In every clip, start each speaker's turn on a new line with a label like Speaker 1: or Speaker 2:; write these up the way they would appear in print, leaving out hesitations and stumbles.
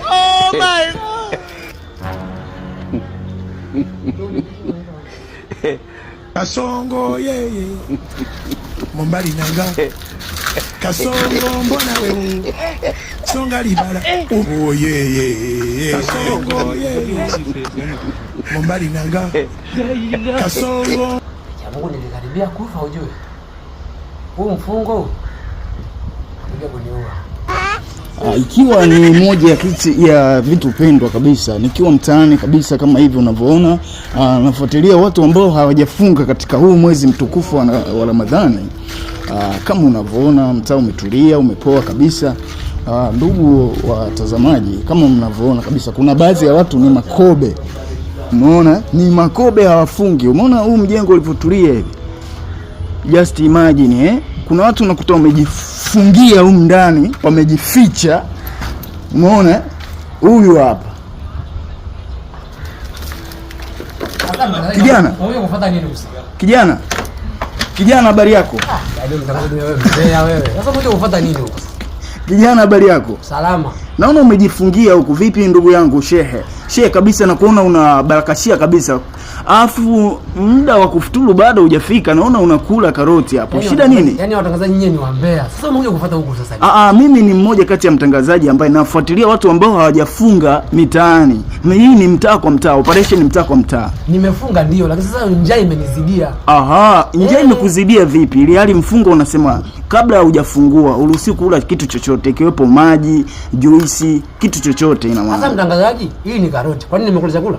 Speaker 1: Oh my God.
Speaker 2: Kasongo yeye Mombali nanga Kasongo mbona wewe Songa libala oh yeye Kasongo yeye Mombali nanga Kasongo
Speaker 3: ya Mungu nilikaribia kufa ujue. Huu mfungo kuja kuniua.
Speaker 4: Ikiwa ni moja ya kiti ya vitu pendwa kabisa, nikiwa mtaani kabisa kama hivi unavyoona, nafuatilia watu ambao hawajafunga katika huu mwezi mtukufu wa Ramadhani. Kama unavyoona mtaa umetulia, umepoa kabisa. Ndugu watazamaji, kama mnavyoona kabisa kuna baadhi ya watu ni makobe. Umeona? Ni makobe hawafungi. Umeona huu mjengo ulivyotulia hivi? Just imagine kuna watu unakuta wamejifungia huko ndani, wamejificha. Umeona? Huyu hapa. Kijana.
Speaker 3: Wewe unafuata nini usiku?
Speaker 4: Kijana. Kijana, habari yako?
Speaker 3: Wewe. Sasa unataka kufuata nini huko?
Speaker 4: Kijana, habari yako?
Speaker 3: Salama.
Speaker 4: Naona umejifungia huko. Vipi ndugu yangu Shehe? Shehe kabisa, nakuona una barakashia kabisa. Alafu muda wa kufuturu bado hujafika. Naona unakula karoti hapo. Shida nini?
Speaker 3: Yaani watangazaji nyinyi ni wambea. Sasa umekuja kufuata huko sasa.
Speaker 4: Mimi ni mmoja kati ya mtangazaji ambaye nafuatilia watu ambao hawajafunga mitaani. Hii ni mtaa kwa mtaa, operation mtaa kwa mtaa.
Speaker 3: Nimefunga ndio, lakini sasa njaa imenizidia.
Speaker 4: Njaa imekuzidia vipi? Ili hali mfungo unasema kabla hujafungua uruhusiwi kula kitu chochote, kiwepo maji, juisi, kitu chochote ina maana.
Speaker 3: Sasa mtangazaji, hii ni karoti. Kwa nini nimekula chakula?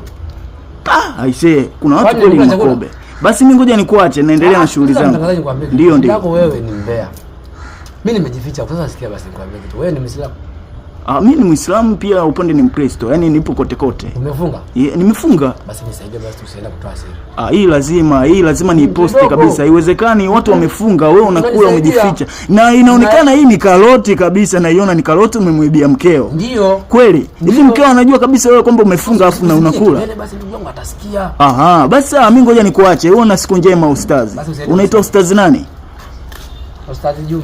Speaker 4: Aisee, kuna watu kweli makobe. Basi mimi ngoja nikuache, naendelea na shughuli zangu. Ndio.
Speaker 3: Yako wewe ni mbea. Mimi nimejificha. Sasa sikia basi nikwambie kitu. Wewe ni Muislamu?
Speaker 4: Mimi ni Muislamu pia, upande ni Mkristo. Yaani nipo kote kote.
Speaker 3: Umefunga?
Speaker 4: Nimefunga.
Speaker 3: Basi nisaidie basi tusiende kutoa siri.
Speaker 4: Hii lazima ni poste kabisa. Haiwezekani watu wamefunga, wewe unakula umejificha. Na inaonekana hii ni karoti kabisa, naiona ni karoti umemwibia mkeo.
Speaker 3: Ndio.
Speaker 4: Kweli? Hivi mkeo anajua kabisa wewe kwamba umefunga afu na unakula?
Speaker 3: Basi ndugu yangu atasikia.
Speaker 4: Basi mimi ngoja nikuache. Wewe una siku njema ustazi. Unaitwa ustazi nani?
Speaker 3: Ustazi Juma.